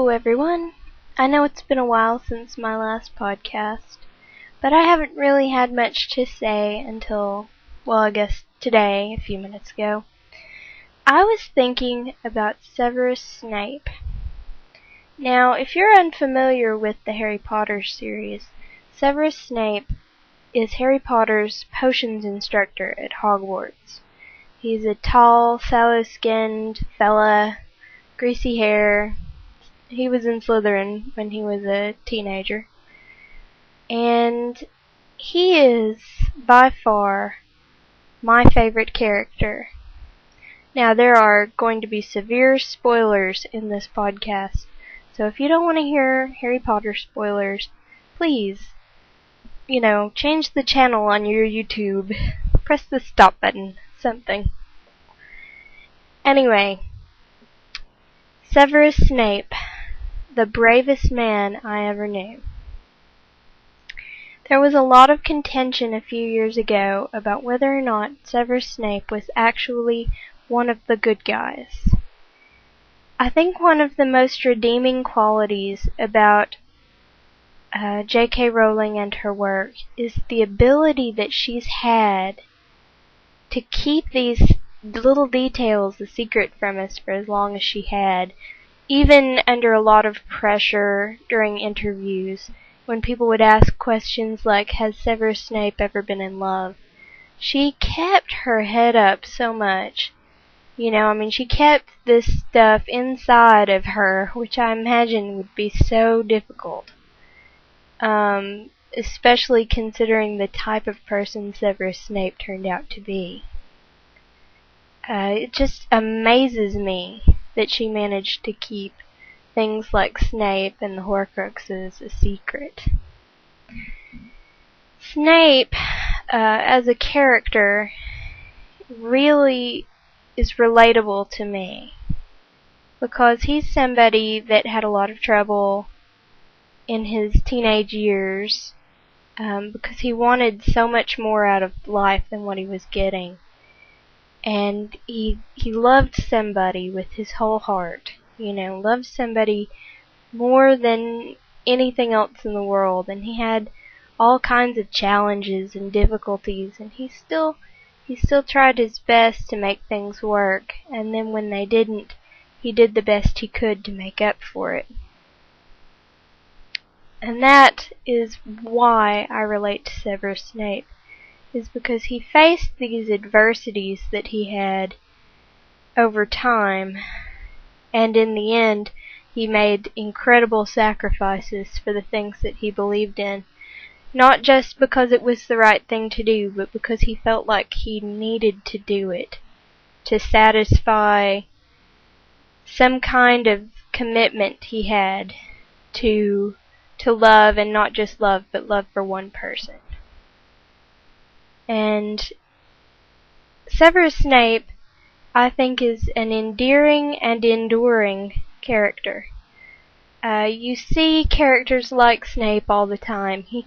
Hello everyone! I know it's been a while since my last podcast, but I haven't really had much to say until, well, I guess today, a few minutes ago. I was thinking about Severus Snape. Now, if you're unfamiliar with the Harry Potter series, Severus Snape is Harry Potter's potions instructor at Hogwarts. He's a tall, sallow-skinned fella, greasy hair. He was in Slytherin when he was a teenager. And he is, by far, my favorite character. Now, there are going to be severe spoilers in this podcast, so if you don't want to hear Harry Potter spoilers, please, change the channel on your YouTube. Press the stop button. Something. Anyway, Severus Snape, the bravest man I ever knew. There was a lot of contention a few years ago about whether or not Severus Snape was actually one of the good guys. I think one of the most redeeming qualities about J.K. Rowling and her work is the ability that she's had to keep these little details a secret from us for as long as she had, even under a lot of pressure during interviews, when people would ask questions like, has Severus Snape ever been in love? She kept her head up so much. She kept this stuff inside of her, which I imagine would be so difficult. Especially considering the type of person Severus Snape turned out to be. It just amazes me that she managed to keep things like Snape and the Horcruxes a secret. Snape, as a character, really is relatable to me, because he's somebody that had a lot of trouble in his teenage years, because he wanted so much more out of life than what he was getting. And he loved somebody with his whole heart, loved somebody more than anything else in the world. And he had all kinds of challenges and difficulties, and he still tried his best to make things work. And then when they didn't, he did the best he could to make up for it. And that is why I relate to Severus Snape, is because he faced these adversities that he had over time, and in the end, he made incredible sacrifices for the things that he believed in. Not just because it was the right thing to do, but because he felt like he needed to do it to satisfy some kind of commitment he had to love, and not just love, but love for one person. And Severus Snape, I think, is an endearing and enduring character. You see characters like Snape all the time. He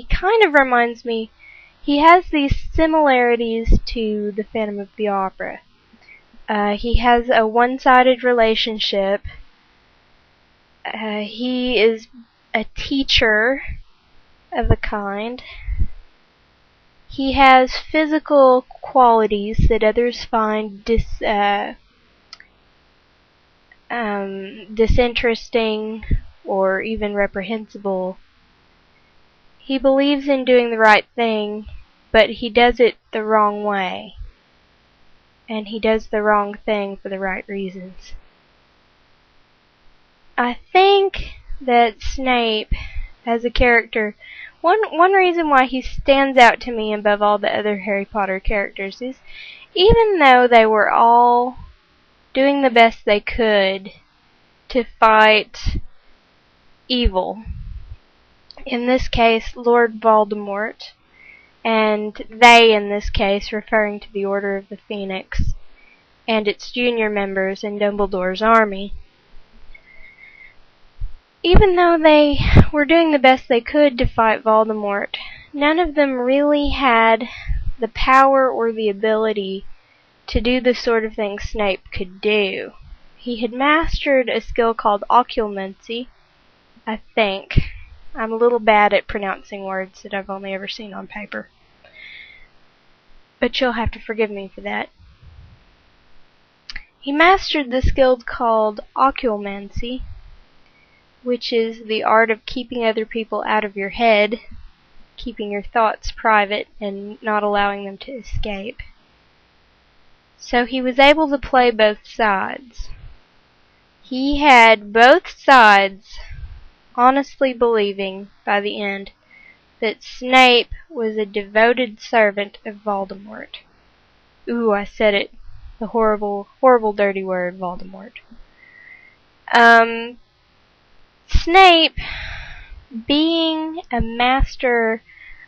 kind of reminds me, he has these similarities to the Phantom of the Opera. He has a one-sided relationship. He is a teacher of a kind. He has physical qualities that others find disinteresting or even reprehensible. He believes in doing the right thing, but he does it the wrong way. And he does the wrong thing for the right reasons. I think that Snape, as a character, one reason why he stands out to me above all the other Harry Potter characters is, even though they were all doing the best they could to fight evil, in this case Lord Voldemort, and they in this case referring to the Order of the Phoenix and its junior members in Dumbledore's army, even though they were doing the best they could to fight Voldemort, none of them really had the power or the ability to do the sort of thing Snape could do. he had mastered a skill called occlumency, I think. I'm a little bad at pronouncing words that I've only ever seen on paper, but you'll have to forgive me for that. He mastered the skill called occlumency, which is the art of keeping other people out of your head, keeping your thoughts private and not allowing them to escape. So he was able to play both sides. He had both sides honestly believing, by the end, that Snape was a devoted servant of Voldemort. Ooh, I said it. The horrible, horrible, dirty word, Voldemort. Snape, being a master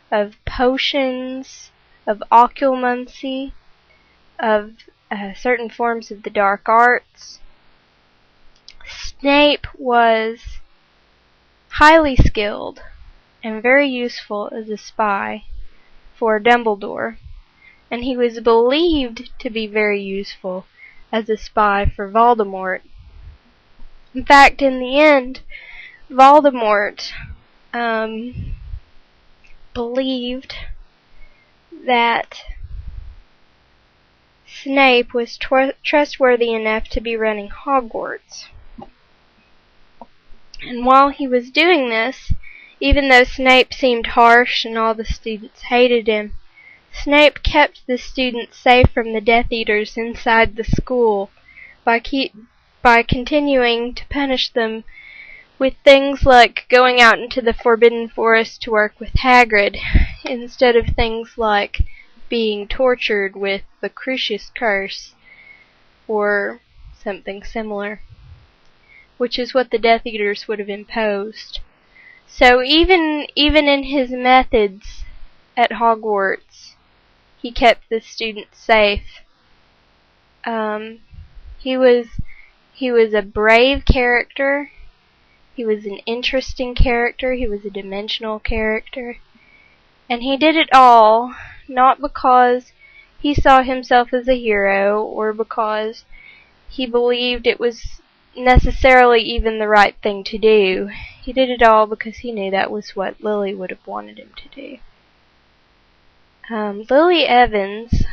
of potions, of occlumency, of certain forms of the dark arts, Snape was highly skilled and very useful as a spy for Dumbledore, and he was believed to be very useful as a spy for Voldemort. In fact, in the end, Voldemort believed that Snape was trustworthy enough to be running Hogwarts. And while he was doing this, even though Snape seemed harsh and all the students hated him, Snape kept the students safe from the Death Eaters inside the school by continuing to punish them with things like going out into the Forbidden Forest to work with Hagrid, instead of things like being tortured with the Crucius Curse or something similar, which is what the Death Eaters would have imposed. So even in his methods at Hogwarts, he kept the students safe. He was a brave character. He was an interesting character. He was a dimensional character. And he did it all not because he saw himself as a hero or because he believed it was necessarily even the right thing to do. He did it all because he knew that was what Lily would have wanted him to do. Lily Evans,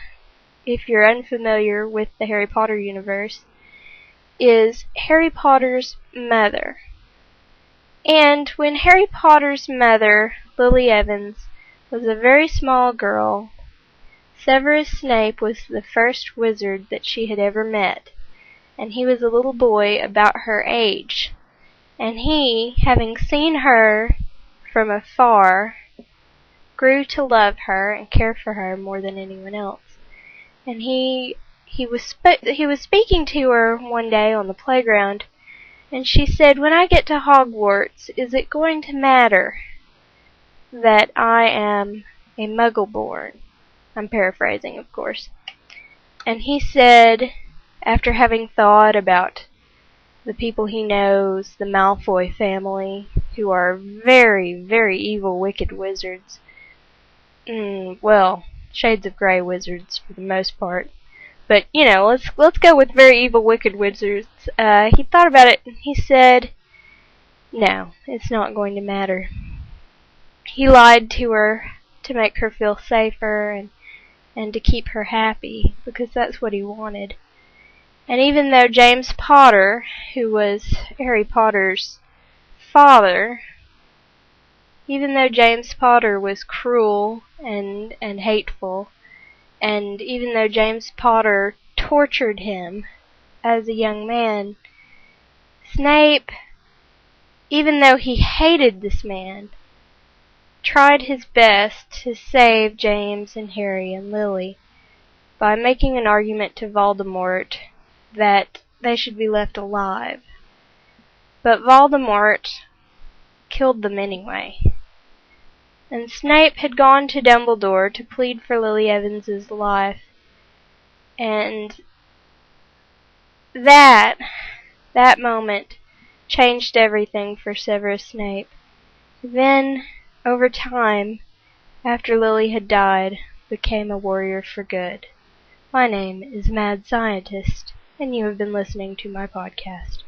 if you're unfamiliar with the Harry Potter universe, is Harry Potter's mother. And when Harry Potter's mother, Lily Evans, was a very small girl, Severus Snape was the first wizard that she had ever met, and he was a little boy about her age. And he, having seen her from afar, grew to love her and care for her more than anyone else. And he was speaking to her one day on the playground, and she said, "When I get to Hogwarts, is it going to matter that I am a Muggle-born?" I'm paraphrasing, of course. And he said, after having thought about the people he knows, the Malfoy family, who are very, very evil, wicked wizards. Well, shades of grey wizards for the most part. But, let's go with very evil, wicked wizards. He thought about it, and he said, no, it's not going to matter. He lied to her to make her feel safer and to keep her happy, because that's what he wanted. And even though James Potter, who was Harry Potter's father, even though James Potter was cruel and hateful, and even though James Potter tortured him as a young man, Snape, even though he hated this man, tried his best to save James and Harry and Lily by making an argument to Voldemort that they should be left alive. But Voldemort killed them anyway. And Snape had gone to Dumbledore to plead for Lily Evans's life. And that moment changed everything for Severus Snape. Then, over time, after Lily had died, became a warrior for good. My name is Mad Scientist, and you have been listening to my podcast.